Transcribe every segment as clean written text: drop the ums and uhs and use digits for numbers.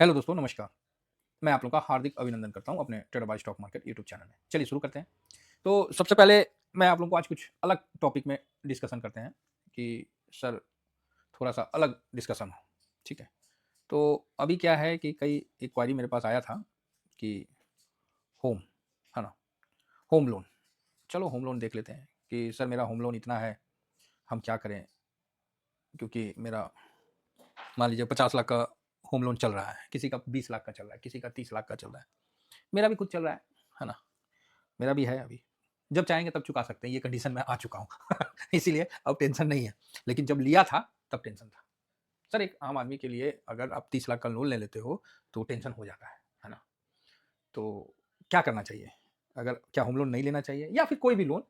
Hello दोस्तों, नमस्कार। मैं आप लोगों का हार्दिक अभिनंदन करता हूँ अपने trader by stock market YouTube channel में। चलिए शुरू करते हैं। तो सबसे पहले मैं आप लोगों को आज कुछ अलग टॉपिक में डिस्कशन करते हैं कि सर थोड़ा-सा अलग डिस्कशन हो, ठीक है? तो अभी क्या है कि कई एक क्वेरी मेरे पास आया था कि होम, है ना? होम लोन, चलो होम लोन देख लेते हैं कि सर मेरा होम लोन इतना है, हम क्या करें? क्योंकि मेरा मान लीजिए 50 लाख का होम लोन चल रहा है, किसी का 20 लाख का चल रहा है, किसी का 30 लाख का चल रहा है। मेरा भी खुद चल रहा है ना? मेरा भी है अभी। जब चाहेंगे तब चुका सकते हैं, ये कंडीशन में आ चुका हूँ। इसीलिए अब टेंशन नहीं है। लेकिन जब लिया था तब टेंशन था। सर एक आम आदमी के लिए अगर आप 30 लाख का लोन ले लेते हो तो टेंशन हो जाता है ना? तो क्या करना चाहिए? अगर क्या होम लोन नहीं लेना चाहिए या फिर कोई भी लोन?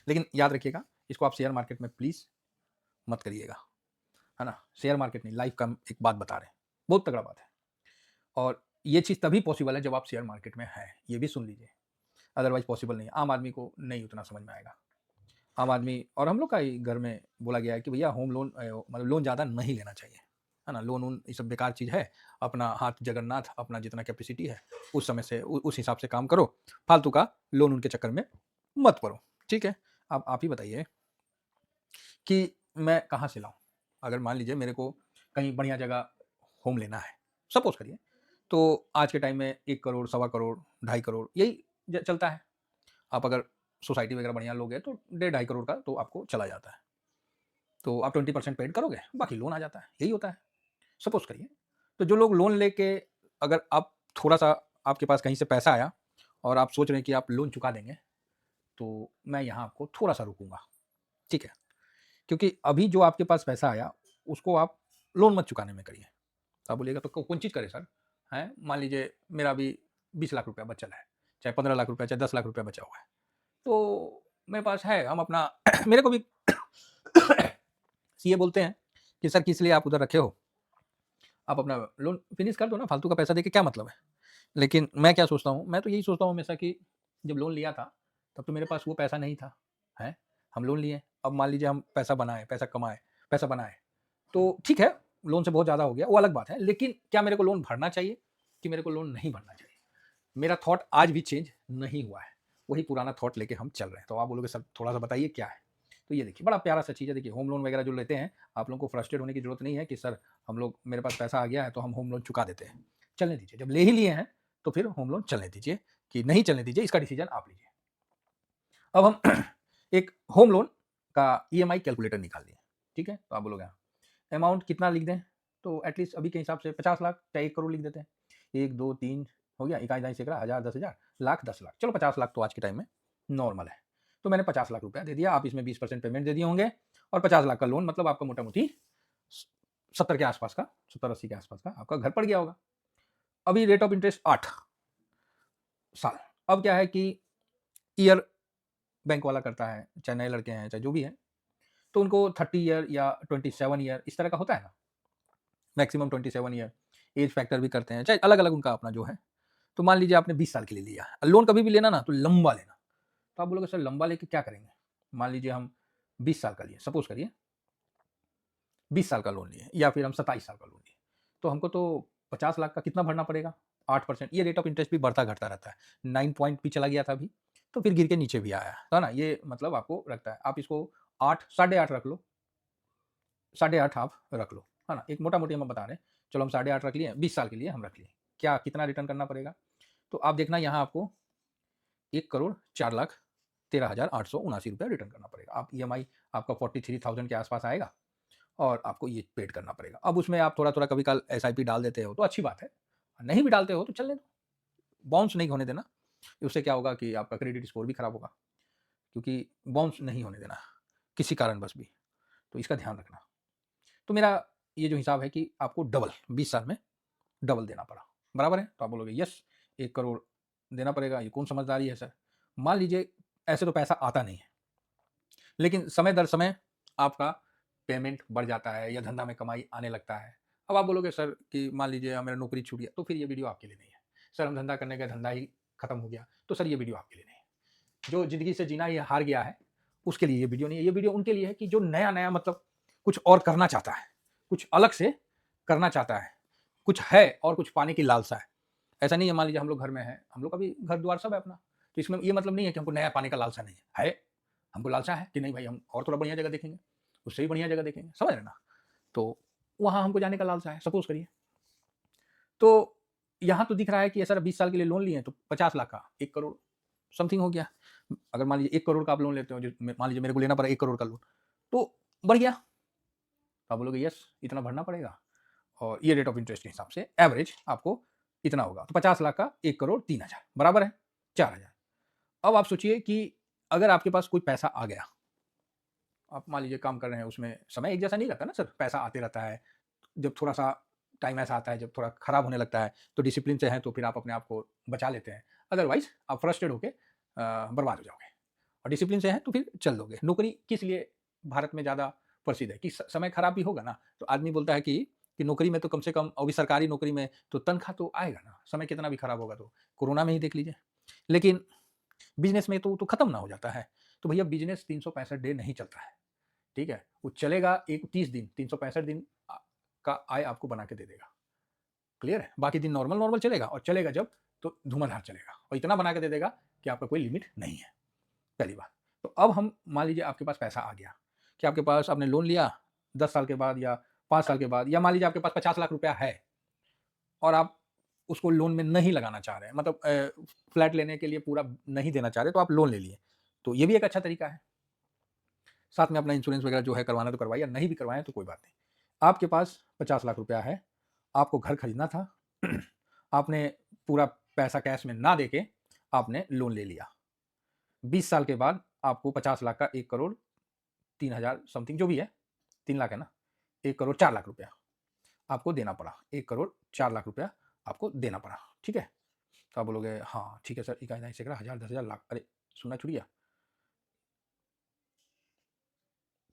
लेकिन याद रखिएगा इसको आप शेयर मार्केट में प्लीज़ मत करिएगा, है ना? शेयर मार्केट नहीं, लाइफ़ का हम एक बात बता रहे हैं। बहुत तगड़ा बात है और ये चीज़ तभी पॉसिबल है जब आप शेयर मार्केट में हैं, ये भी सुन लीजिए। अदरवाइज़ पॉसिबल नहीं है। आम आदमी को नहीं उतना समझ में आएगा। आम आदमी और हम लोग का ही घर में बोला गया है कि भैया होम लोन मतलब लोन ज़्यादा नहीं लेना चाहिए, है ना? लोन-वोन ये सब बेकार चीज़ है। अपना हाथ जगन्नाथ, अपना जितना कैपेसिटी है, उस समय से उस हिसाब से काम करो। फालतू का लोन उनके चक्कर में मत पड़ो, ठीक है? अब आप ही बताइए कि मैं कहाँ से लाऊँ? अगर मान लीजिए मेरे को कहीं बढ़िया जगह होम लेना है, सपोज़ करिए, तो आज के टाइम में 1 करोड़, सवा करोड़, ढाई करोड़ यही ज चलता है। आप अगर सोसाइटी वगैरह बढ़िया लोगे तो डेढ़ ढाई करोड़ का तो आपको चला जाता है। तो आप 20% पेड करोगे, बाकी लोन आ जाता है, यही होता है। सपोज़ करिए, तो जो लोग लोन लेके अगर आप थोड़ा-सा आपके पास कहीं से पैसा आया और आप सोच रहे हैं कि आप लोन चुका देंगे, तो मैं यहाँ आपको थोड़ा-सा रोकूँगा, ठीक है? क्योंकि अभी जो आपके पास पैसा आया, उसको आप लोन मत चुकाने में करिए। तो आप बोलिएगा तो कौन चीज़ करें सर? हैं? मान लीजिए मेरा अभी 20 लाख रुपया बचा है, चाहे 15 लाख रुपया, चाहे 10 लाख रुपया बचा हुआ है। तो मेरे पास है, हम अपना मेरे को भी सीए बोलते हैं कि सर किस लिए आप उधर रखे हो? आप अपना लोन फिनिश कर दो ना, फालतू का पैसा देके क्या मतलब है? लेकिन मैं क्या सोचता हूँ, मैं तो यही सोचता हूँ हमेशा कि जब लोन लिया था, तब तो मेरे पास वो पैसा नहीं था, हैं? हम लोन लिए, अब मान लीजिए हम पैसा बनाए, पैसा कमाए, पैसा बनाए, तो ठीक है, लोन से बहुत ज़्यादा हो गया, वो अलग बात है। लेकिन क्या मेरे को लोन भरना चाहिए कि मेरे को लोन नहीं भरना चाहिए? मेरा थॉट आज भी चेंज नहीं हुआ है। वही पुराना थॉट लेके हम चल रहे हैं। तो आप बोलोगे सर थोड़ा-सा बताइए क्या है? तो ये देखिए बड़ा प्यारा सा चीज़ है, देखिए होम लोन वगैरह जो लेते हैं, आप लोगों को फ्रस्ट्रेट होने की ज़रूरत नहीं है कि सर हम लोग मेरे पास पैसा आ गया है तो हम होम लोन चुका देते हैं। चलने दीजिए, जब ले ही लिए हैं तो फिर होम लोन चलने दीजिए कि नहीं चलने दीजिए, इसका डिसीज़न आप लीजिए। अब हम एक होम लोन का ईएमआई कैलकुलेटर निकाल लिए, ठीक है? तो आप बोलोगे हाँ, अमाउंट कितना लिख दें? तो एटलीस्ट अभी के हिसाब से 50 लाख चाहे 1 करोड़ लिख देते हैं। 1, 2, 3 हो गया, इकाई, दहाई, सैकड़ा, हज़ार, 10,000, लाख, 10 लाख। चलो 50 लाख तो आज के टाइम में नॉर्मल है। तो मैंने 50 लाख रुपया दे दिया, आप इसमें 20% पेमेंट दे दिए होंगे और 50 लाख का लोन मतलब आपका मोटा-मोटी स 70 के आसपास का, 70-80 के आसपास का आपका घर पड़ गया होगा। अभी रेट ऑफ इंटरेस्ट 8 साल। अब क्या है कि ईयर बैंक वाला करता है, चाहे नए लड़के हैं, चाहे जो भी है, तो उनको 30 ईयर या 27 ईयर इस तरह का होता है ना, मैक्सिमम 27 ईयर, एज फैक्टर भी करते हैं, चाहे अलग-अलग उनका अपना जो है। तो मान लीजिए आपने 20 साल के लिए लिया, लोन कभी भी लेना ना तो लंबा लेना। तो आप बोलोगे सर लंबा लेके क्या करेंगे? मान लीजिए हम 20 साल का लिए, सपोज़ करिए 20 साल का लोन लिए या फिर हम 27 साल का लोन लिए। तो हमको तो 50 लाख का कितना भरना पड़ेगा? 8% ये रेट ऑफ इंटरेस्ट भी बढ़ता-घटता रहता है। 9 पॉइंट भी चला गया था अभी, तो फिर गिर के नीचे भी आया, है ना? ये मतलब आपको रखता है। आप इसको 8 साढ़े 8 रख लो, साढ़े 8 आप रख लो, है ना? एक मोटा-मोटी हम बता रहे हैं। चलो हम साढ़े 8 रख लिए, 20 साल के लिए हम रख लिए। क्या कितना रिटर्न करना पड़ेगा? तो आप देखना यहाँ आपको 1 करोड़ 4 लाख 13,879 रुपया रिटर्न करना पड़ेगा। आप ईएमआई आपका 43,000 के आसपास आएगा और आपको ये पेड करना पड़ेगा। अब उसमें आप थोड़ा-थोड़ा कभी-काल एसआईपी डाल देते हो तो अच्छी बात है। नहीं भी डालते हो तो चलने दो, बाउंस नहीं होने देना। उससे क्या होगा कि आपका क्रेडिट स्कोर भी खराब होगा, क्योंकि बाउंस नहीं होने देना किसी कारणवश भी, तो इसका ध्यान रखना। तो मेरा ये जो हिसाब है कि आपको डबल 20 साल में डबल देना पड़ा, बराबर है? तो आप बोलोगे यस 1 करोड़ देना पड़ेगा, ये कौन समझदारी है सर? मान लीजिए ऐसे तो पैसा आता नहीं है, लेकिन समय दर समय आपका पेमेंट बढ़ जाता है या धंधा में कमाई आने लगता है। अब आप बोलोगे सर कि मान लीजिए मेरा नौकरी छूट गया, तो फिर ये वीडियो आपके लिए नहीं है। सर हम धंधा करने गए, धंधा ही खत्म हो गया, तो सर ये वीडियो आपके लिए नहीं है। जो ज़िंदगी से जीना ही हार गया है, उसके लिए ये वीडियो नहीं है। ये वीडियो उनके लिए है कि जो नया-नया मतलब कुछ और करना चाहता है, कुछ अलग से करना चाहता है, कुछ है और कुछ पाने की लालसा है। ऐसा नहीं है, मान लीजिए हम लोग घर में हैं, हम लोग का भी घर-द्वार सब है अपना, तो इसमें ये मतलब नहीं है कि हमको नया पाने का लालसा नहीं है। है, हमको लालसा है कि नहीं भाई हम और थोड़ा बढ़िया जगह देखेंगे, उससे भी बढ़िया जगह देखेंगे, समझ रहे हैं ना? तो वहाँ हमको जाने का लालसा है, सपोज़ करिए। तो यहाँ तो दिख रहा है कि सर 20 साल के लिए लोन लिए हैं तो 50 लाख का 1 करोड़ समथिंग हो गया। अगर मान लीजिए 1 करोड़ का आप लोन लेते हो, जो मान लीजिए मेरे को लेना पड़ा 1 करोड़ का लोन, तो बढ़ गया। तो आप बोलोगे यस इतना भरना पड़ेगा और ये रेट ऑफ इंटरेस्ट के हिसाब से एवरेज आपको इतना होगा। तो 50 लाख का 1 करोड़ 3 हज़ार बराबर है 4,000। अब आप सोचिए कि अगर आपके पास कोई पैसा आ गया, आप मान लीजिए काम कर रहे हैं, उसमें समय एक जैसा नहीं रहता ना सर, पैसा आते रहता है। जब थोड़ा-सा टाइम ऐसा आता है, जब थोड़ा खराब होने लगता है, तो डिसिप्लिन से हैं तो फिर आप अपने आप को बचा लेते हैं। अदरवाइज़ आप फ्रस्ट्रेट होके बर्बाद हो जाओगे और डिसिप्लिन से हैं तो फिर चल दोगे। नौकरी किस लिए भारत में ज़्यादा प्रसिद्ध है कि समय खराब भी होगा ना, तो आदमी बोलता है कि नौकरी में तो कम से कम, और भी सरकारी नौकरी में तो तनख्वाह तो आएगा ना, समय कितना भी खराब होगा तो। कोरोना में ही देख लीजिए। लेकिन बिज़नेस में तो खत्म ना हो जाता है। तो भैया बिज़नेस 365 डे नहीं चलता है, ठीक है? वो चलेगा एक 30 दिन, 365 दिन का आय आपको बना के दे देगा। क्लियर है? बाकी दिन नॉर्मल चलेगा और चलेगा जब तो धुआँधार चलेगा और इतना बना के दे देगा कि आपका कोई लिमिट नहीं है, पहली बात। तो अब हम मान लीजिए आपके पास पैसा आ गया, कि आपके पास आपने लोन लिया 10 साल के बाद या 5 साल के बाद, या मान लीजिए आपके पास 50 लाख रुपया है और आप उसको लोन में नहीं लगाना चाह रहे हैं, मतलब फ्लैट लेने के लिए पूरा नहीं देना चाह रहे, तो आप लोन ले लिए। तो ये भी एक अच्छा तरीका है। साथ में अपना इंश्योरेंस वगैरह जो है करवाना तो करवाइए, नहीं भी करवाएँ तो कोई बात नहीं। आपके पास 50 लाख रुपया है, आपको घर खरीदना था, आपने पूरा पैसा कैश में ना देके आपने लोन ले लिया। 20 साल के बाद आपको 50 लाख का 1 करोड़ 3 हज़ार समथिंग जो भी है, 3 लाख है ना? 1 करोड़ 4 लाख रुपया आपको देना पड़ा। 1 करोड़ 4 लाख रुपया आपको देना पड़ा, ठीक है? तो आप बोलोगे हाँ, ठीक है सर, इकाई, दहाई, सैकड़ा, हज़ार, 10,000, लाख, अरे! सुनना छूट गया?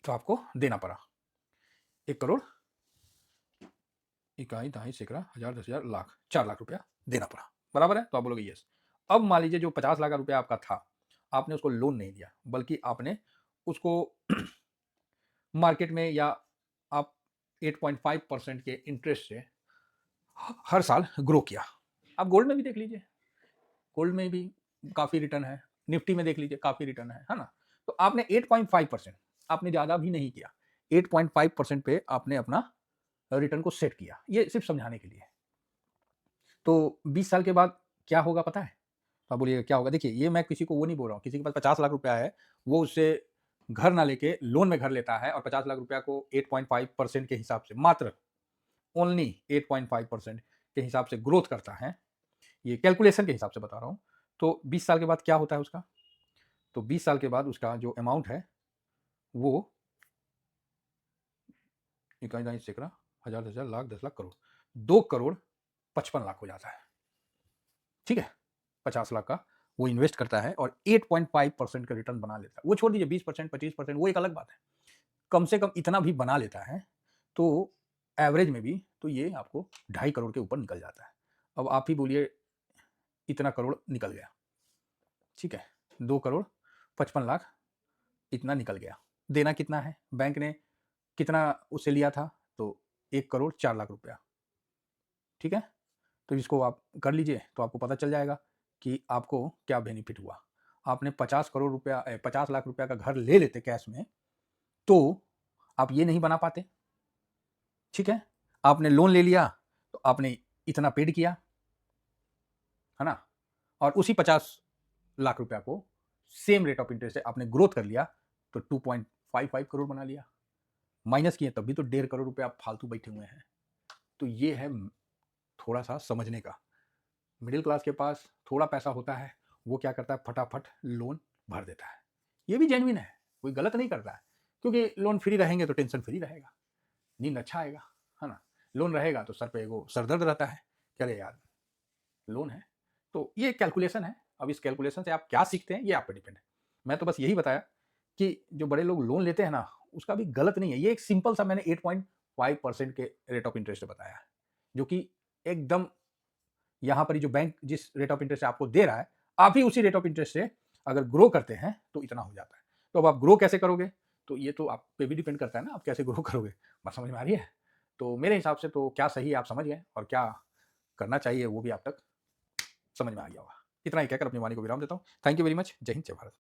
तो आपको देना पड़ा 1 करोड़ इकाई, दहाई, सैकड़ा, हज़ार, 10,000, लाख, 4 लाख रुपया देना पड़ा, बराबर है? तो आप बोलोगे यस। अब मान लीजिए जो 50 लाख का रुपया आपका था, आपने उसको लोन नहीं लिया, बल्कि आपने उसको मार्केट में, या आप 8.5% के इंटरेस्ट से हर साल ग्रो किया। आप गोल्ड में भी देख लीजिए, गोल्ड में भी काफ़ी रिटर्न है, निफ्टी में देख लीजिए काफ़ी रिटर्न है ना? तो आपने 8.5%, आपने ज़्यादा भी नहीं किया, 8.5% पे आपने अपना रिटर्न को सेट किया। ये सिर्फ समझाने के लिए है। तो 20 साल के बाद क्या होगा पता है? तो आप बोलिएगा क्या होगा? देखिए, ये मैं किसी को वो नहीं बोल रहा हूँ, किसी के पास 50 लाख रुपया है, वो उससे घर ना लेके लोन में घर लेता है और 50 लाख रुपया को 8.5% के हिसाब से, मात्र ओनली 8.5% के हिसाब से ग्रोथ करता है। ये कैलकुलेशन के हिसाब से बता रहा हूँ। तो 20 साल के बाद क्या होता है उसका? तो 20 साल के बाद उसका जो अमाउंट है, वो इकाई, दहाई, सैकड़ा, हज़ार, 10,000, लाख, 10 लाख, करोड़, 2 करोड़ 55 लाख हो जाता है। ठीक है? 50 लाख का वो इन्वेस्ट करता है और 8.5% का रिटर्न बना लेता है। वो छोड़ दीजिए 20%, 25%, वो एक अलग बात है। कम से कम इतना भी बना लेता है, तो एवरेज में भी तो ये आपको 2.5 करोड़ के ऊपर निकल जाता है। अब आप ही बोलिए इतना करोड़ निकल गया, ठीक है? 2 करोड़ 55 लाख इतना निकल गया। देना कितना है? बैंक ने कितना उससे लिया था? तो 1 करोड़ 4 लाख रुपया, ठीक है? तो इसको आप कर लीजिए तो आपको पता चल जाएगा कि आपको क्या बेनिफिट हुआ। आपने 50 करोड़ रुपया 50 लाख रुपया का घर ले लेते कैश में, तो आप ये नहीं बना पाते, ठीक है? आपने लोन ले लिया, तो आपने इतना पेड किया, है ना? और उसी 50 लाख रुपया को सेम रेट ऑफ इंटरेस्ट से आपने ग्रोथ कर लिया, तो 2.55 करोड़ बना लिया। माइनस किए तब भी तो 1.5 करोड़ रुपए आप फालतू बैठे हुए हैं। तो ये है थोड़ा-सा समझने का। मिडिल क्लास के पास थोड़ा पैसा होता है, वो क्या करता है फटाफट लोन भर देता है। ये भी जेन्युइन है, कोई गलत नहीं करता है, क्योंकि लोन फ्री रहेंगे तो टेंशन फ्री रहेगा, नींद अच्छा आएगा, है ना? लोन रहेगा तो सर पे वो सरदर्द रहता है कि अरे यार लोन है। तो ये कैलकुलेशन है, अब इस कैलकुलेशन से आप क्या सीखते हैं ये आप पे डिपेंड है। मैं तो बस यही बताया कि जो बड़े लोग लोन लेते हैं ना, उसका भी गलत नहीं है। ये एक सिंपल सा मैंने 8.5% के रेट ऑफ इंटरेस्ट बताया है, जो कि एकदम यहाँ पर ही जो बैंक जिस रेट ऑफ इंटरेस्ट आपको दे रहा है, आप ही उसी रेट ऑफ इंटरेस्ट से अगर ग्रो करते हैं तो इतना हो जाता है। तो अब आप ग्रो कैसे करोगे? तो ये तो आप पे भी डिपेंड करता है ना, आप कैसे ग्रो करोगे? बात समझ में आ रही है? तो मेरे हिसाब से तो क्या सही है आप समझ गए और क्या करना चाहिए वो भी आप तक समझ में आ गया होगा। इतना ही कहकर अपनी वाणी को विराम देता हूँ। Thank you very much. जय हिंद, जय भारत।